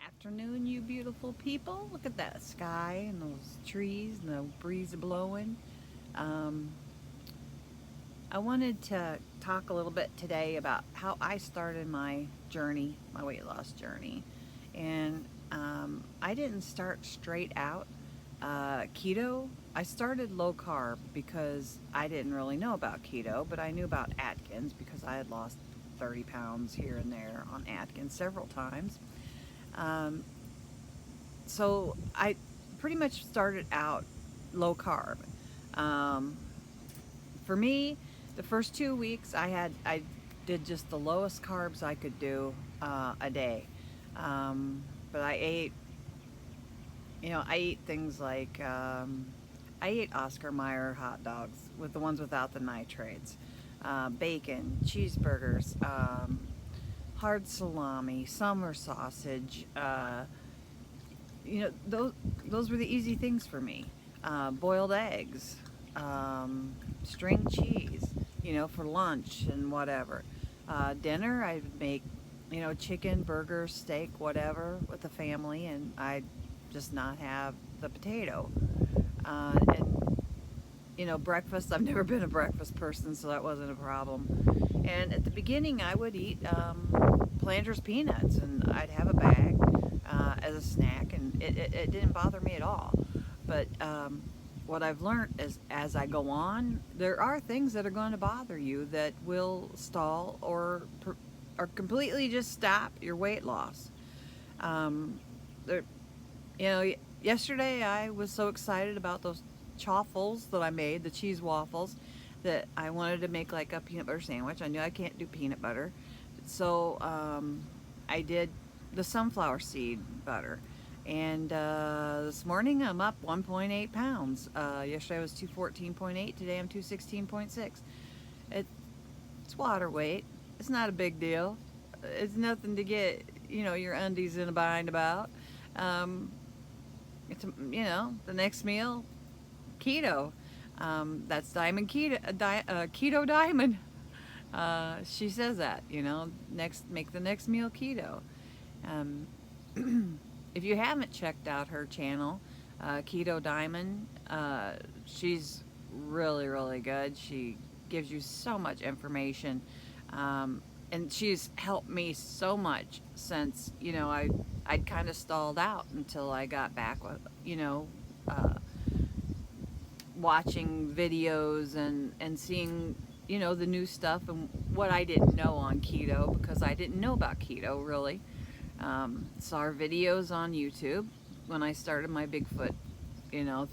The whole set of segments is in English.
Afternoon, you beautiful people. Look at that sky and those trees and the breeze blowing. Um, I wanted to talk a little bit today about how I started my journey, my weight loss journey. And I didn't start straight out keto. I started low carb because I didn't really know about keto, but I knew about Atkins because I had lost 30 pounds here and there on Atkins several times. Um, so I pretty much started out low carb. Um, for me, the first 2 weeks I did just the lowest carbs I could do a day. But I ate things like I ate Oscar Mayer hot dogs with the ones without the nitrates, bacon, cheeseburgers, hard salami, summer sausage. Those were the easy things for me. Boiled eggs, string cheese, for lunch and whatever. Dinner, I'd make, chicken, burger, steak, whatever with the family, and I'd just not have the potato. And breakfast, I've never been a breakfast person, so that wasn't a problem. And at the beginning, I would eat Planters peanuts, and I'd have a bag as a snack, and it didn't bother me at all. But what I've learned is as I go on, there are things that are going to bother you that will stall or completely just stop your weight loss. Um, there, Yesterday I was so excited about those chaffles that I made, the cheese waffles, that I wanted to make like a peanut butter sandwich. I knew I can't do peanut butter, so I did the sunflower seed butter. And this morning I'm up 1.8 pounds. Yesterday I was 214.8. Today I'm 216.6. It, it's water weight. It's not a big deal. It's nothing to get your undies in a bind about. Um, the next meal, keto. That's Diamond Keto Diamond. She says that, next make the next meal keto. Um, if you haven't checked out her channel, Keto Diamond, she's really, really good. She gives you so much information. And she's helped me so much since, I'd kind of stalled out until I got back with, uh, watching videos and seeing, the new stuff and what I didn't know on keto because I didn't know about keto really. Saw her videos on YouTube when I started my Bigfoot,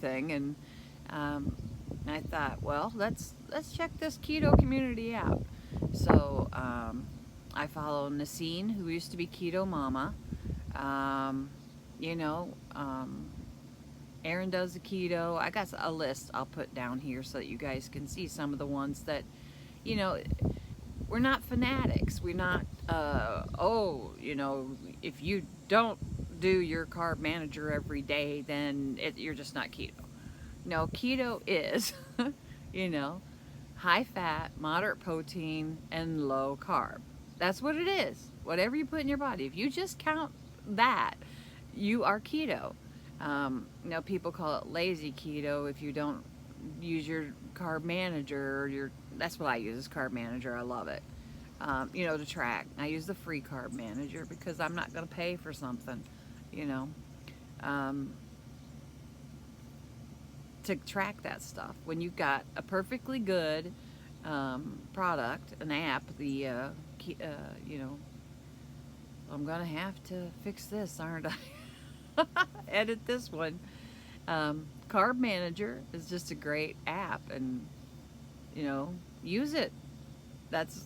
thing, and um, I thought, well, let's check this keto community out. So I follow Nasine, who used to be Keto Mama. Um, you know, um, Aaron does the keto. I got a list I'll put down here so that you guys can see some of the ones that, you know, we're not fanatics. We're not, if you don't do your carb manager every day, then you're just not keto. No, keto is, you know, high fat, moderate protein, and low carb. That's what it is. Whatever you put in your body. If you just count that, you are keto. People call it lazy keto if you don't use your carb manager or that's what I use is carb manager. I love it. To track. I use the free carb manager because I'm not going to pay for something, you know, um, to track that stuff. When you've got a perfectly good product, an app, I'm going to have to fix this, aren't I? Edit this one. Carb Manager is just a great app, and use it. That's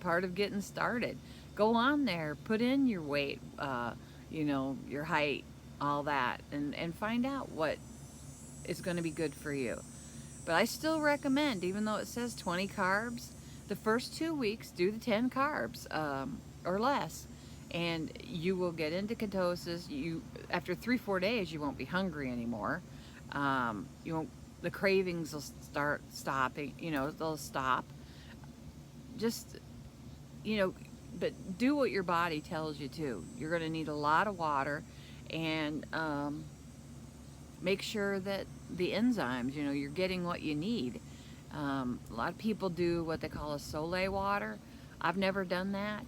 part of getting started. Go on there, put in your weight, your height, all that, and find out what is going to be good for you. But I still recommend, even though it says 20 carbs, the first 2 weeks do the 10 carbs or less, and you will get into ketosis. After 3-4 days, you won't be hungry anymore. You won't. The cravings will start stopping. They'll stop. Just but do what your body tells you to. You're going to need a lot of water, and make sure that the enzymes, you're getting what you need. A lot of people do what they call a sole water. I've never done that.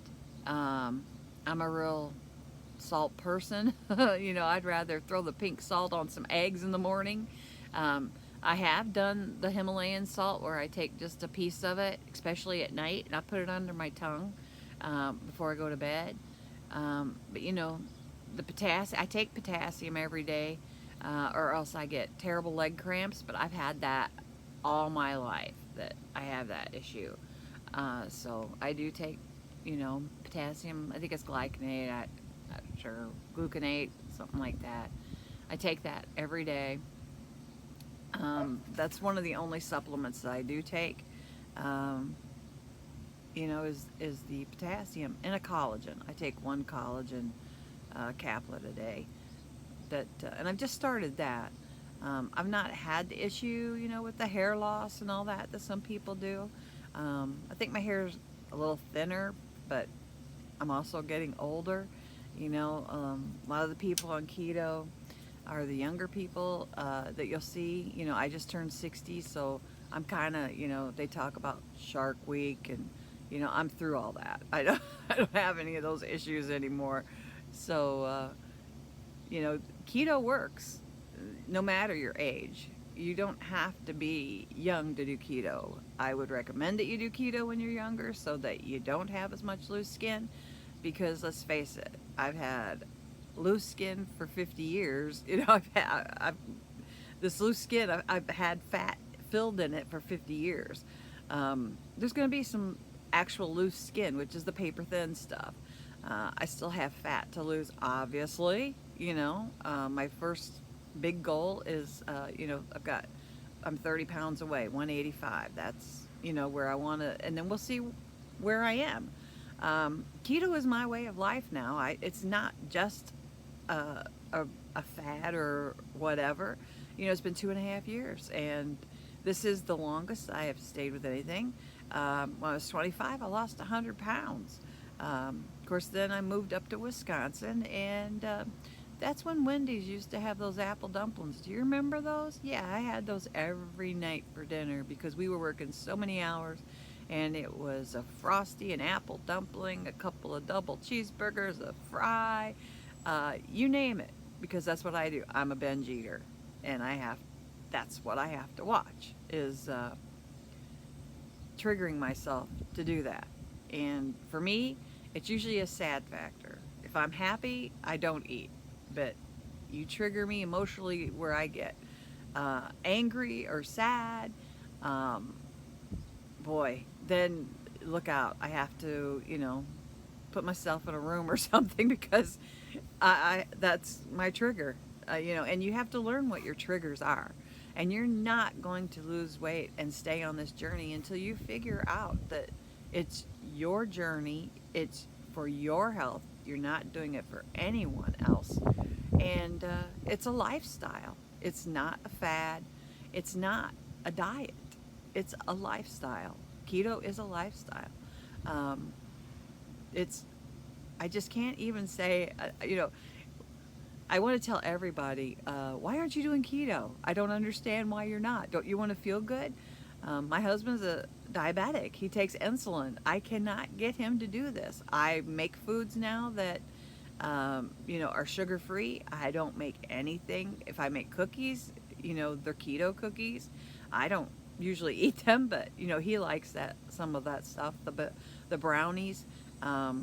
I'm a real salt person. I'd rather throw the pink salt on some eggs in the morning. Um, I have done the Himalayan salt where I take just a piece of it, especially at night, and I put it under my tongue before I go to bed. But the potassium, I take potassium every day, or else I get terrible leg cramps. But I've had that all my life, that I have that issue. So I do take, potassium. I think it's glycinate. I'm not sure, gluconate, something like that. I take that every day. That's one of the only supplements that I do take. Um, is the potassium and a collagen. I take one collagen caplet a day. And I've just started that. I've not had the issue, with the hair loss and all that some people do. I think my hair's a little thinner, but I'm also getting older. A lot of the people on keto are the younger people that you'll see. I just turned 60, so I'm kind of, they talk about Shark Week, and I'm through all that. I don't have any of those issues anymore. So keto works no matter your age. You don't have to be young to do keto. I would recommend that you do keto when you're younger so that you don't have as much loose skin, because let's face it, I've had loose skin for 50 years. I've this loose skin, I've had fat filled in it for 50 years. There's going to be some actual loose skin, which is the paper thin stuff. I still have fat to lose, obviously. My first big goal is, I'm 30 pounds away, 185. That's, where I want to, and then we'll see where I am. Keto is my way of life now. It's not just a fad or whatever. It's been 2.5 years, and this is the longest I have stayed with anything. When I was 25, I lost 100 pounds. Of course, then I moved up to Wisconsin, and that's when Wendy's used to have those apple dumplings. Do you remember those? Yeah, I had those every night for dinner because we were working so many hours, and it was a Frosty, an apple dumpling, a couple of double cheeseburgers, a fry, you name it, because that's what I do. I'm a binge eater, and that's what I have to watch, is triggering myself to do that. And for me, it's usually a sad factor. If I'm happy, I don't eat. But you trigger me emotionally where I get angry or sad, boy, then look out. I have to, put myself in a room or something, because that's my trigger. And you have to learn what your triggers are. And you're not going to lose weight and stay on this journey until you figure out that it's your journey, it's for your health. You're not doing it for anyone else. And it's a lifestyle. It's not a fad. It's not a diet. It's a lifestyle. Keto is a lifestyle. I just can't even say, I want to tell everybody, why aren't you doing keto? I don't understand why you're not. Don't you want to feel good? My husband's a diabetic. He takes insulin. I cannot get him to do this. I make foods now that, are sugar-free. I don't make anything. If I make cookies, they're keto cookies. I don't usually eat them, but, he likes some of that stuff, the brownies. I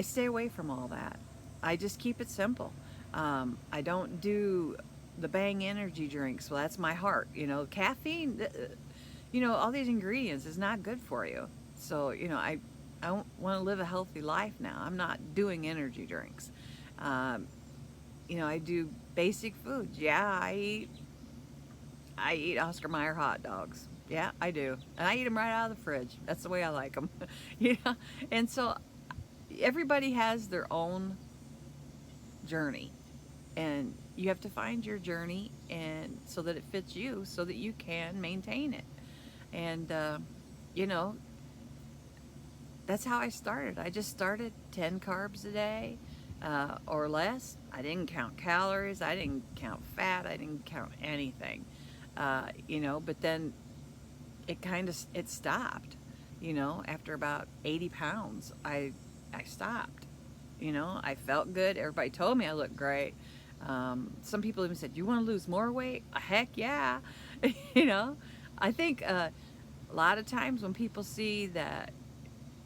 stay away from all that. I just keep it simple. I don't do the Bang energy drinks. Well, that's my heart. Caffeine, all these ingredients is not good for you. So, I don't want to live a healthy life now. I'm not doing energy drinks. I do basic foods. Yeah, I eat Oscar Mayer hot dogs. Yeah, I do. And I eat them right out of the fridge. That's the way I like them. And so everybody has their own journey, and you have to find your journey, and so that it fits you, so that you can maintain it. And that's how I started. I just started 10 carbs a day or less. I didn't count calories. I didn't count fat. I didn't count anything. But then it stopped. After about 80 pounds, I stopped. I felt good. Everybody told me I looked great. Some people even said, "You want to lose more weight?" Heck yeah. you know, I think a lot of times when people see that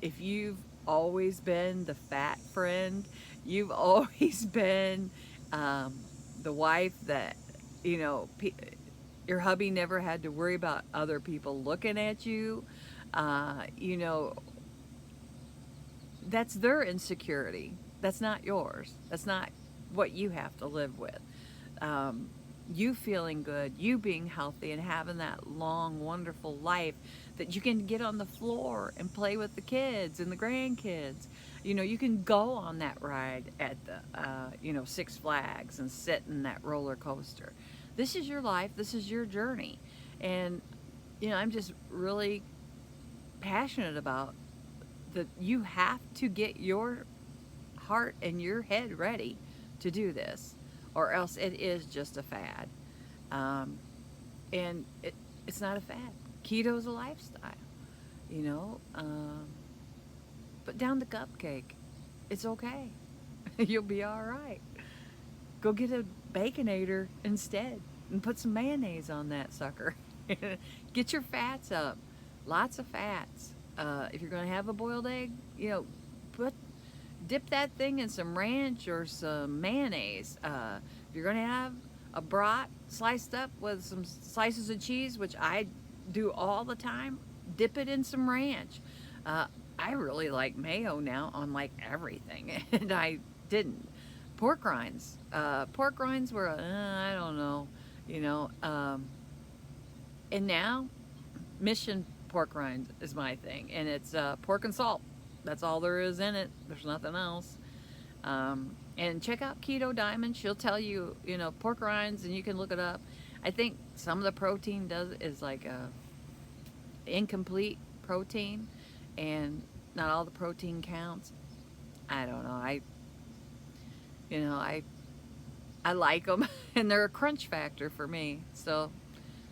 if you've always been the fat friend, you've always been um, the wife that, you know, your hubby never had to worry about other people looking at you, uh, you know, that's their insecurity. That's not yours. That's not what you have to live with. Um, you feeling good, you being healthy, and having that long, wonderful life that you can get on the floor and play with the kids and the grandkids. You can go on that ride at the, Six Flags and sit in that roller coaster. This is your life. This is your journey. And, I'm just really passionate about that you have to get your heart and your head ready to do this, or else it is just a fad. Um, and it's not a fad. Keto is a lifestyle, you know. But down the cupcake, it's okay. You'll be all right. Go get a Baconator instead and put some mayonnaise on that sucker. Get your fats up. Lots of fats. If you're going to have a boiled egg, put dip that thing in some ranch or some mayonnaise. If you're going to have a brat sliced up with some slices of cheese, which I do all the time, dip it in some ranch. I really like mayo now on like everything, and I didn't. Pork rinds. Pork rinds were, I don't know, you know. And now, Mission pork rinds is my thing, and it's pork and salt. That's all there is in it. There's nothing else. And check out Keto Diamond. She'll tell you, pork rinds, and you can look it up. I think some of the protein is like a incomplete protein, and not all the protein counts. I don't know. I like them, and they're a crunch factor for me. So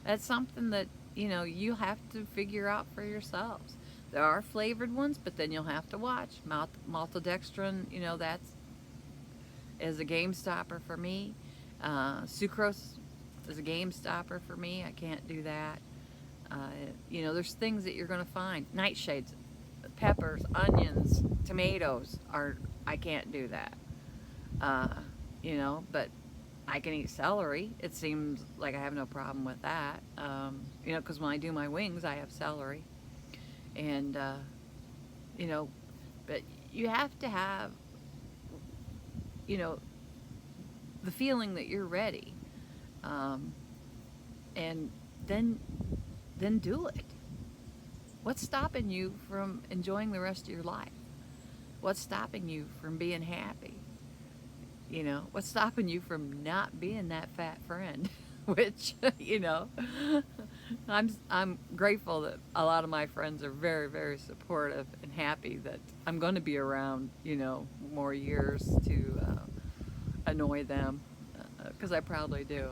that's something that you have to figure out for yourselves. There are flavored ones, but then you'll have to watch. Maltodextrin, that's is a game stopper for me. Sucrose is a game stopper for me. I can't do that. There's things that you're going to find. Nightshades, peppers, onions, tomatoes I can't do that. But I can eat celery. It seems like I have no problem with that. Because when I do my wings, I have celery. And, but you have to have, the feeling that you're ready. And then do it. What's stopping you from enjoying the rest of your life? What's stopping you from being happy? What's stopping you from not being that fat friend? Which, I'm grateful that a lot of my friends are very, very supportive and happy that I'm going to be around, more years to annoy them, because I probably do.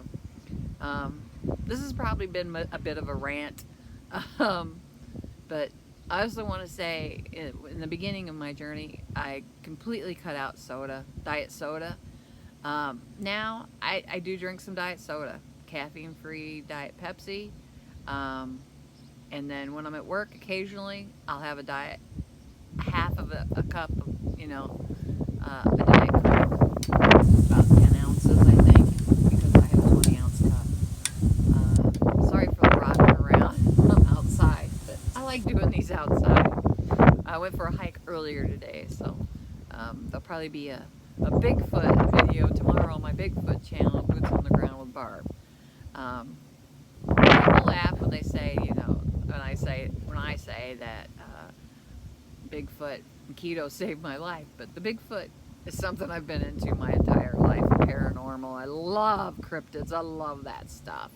This has probably been a bit of a rant, but I also want to say in the beginning of my journey, I completely cut out diet soda. Now I do drink some diet soda, caffeine-free Diet Pepsi, and then when I'm at work, occasionally I'll have half of a cup of, a Diet Coke, about 10 ounces, I think, because I have a 20-ounce cup. Sorry for the rocking around outside, but I like doing these outside. I went for a hike earlier today, so there'll probably be a Bigfoot video tomorrow on my Bigfoot channel, Boots on the Ground with Barb. People laugh when they say, when I say that Bigfoot and keto saved my life, but the Bigfoot is something I've been into my entire life. Paranormal. I love cryptids. I love that stuff.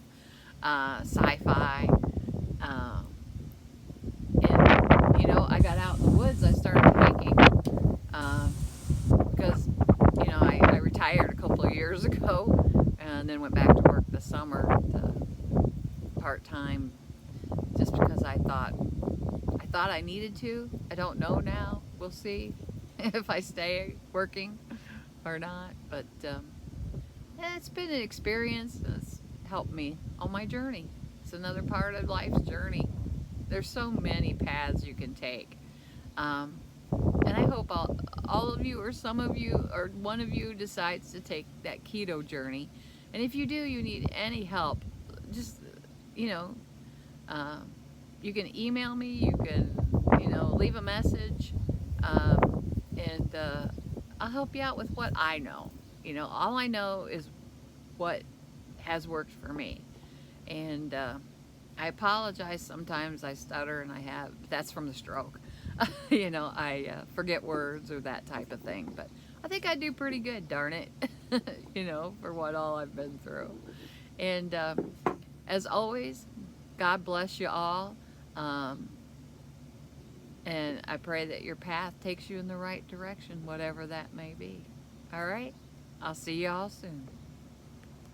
Sci-fi. And you know, I got out in the woods. I started hiking because, you know, I retired a couple of years ago and then went back to work this summer part-time just because I thought I needed to. I don't know now. We'll see if I stay working or not. But yeah, it's been an experience. It's helped me on my journey. It's another part of life's journey. There's so many paths you can take. Um, and I hope all of you, or some of you, or one of you decides to take that keto journey. And if you do, you need any help, just, you know, um, you can email me, you can, you know, leave a message, and I'll help you out with what I know. You know, all I know is what has worked for me. And I apologize sometimes I stutter and I have, that's from the stroke. You know, I forget words or that type of thing. But I think I do pretty good, darn it, you know, for what all I've been through. And as always, God bless you all. Um, and I pray that your path takes you in the right direction, whatever that may be. All right? I'll see you all soon.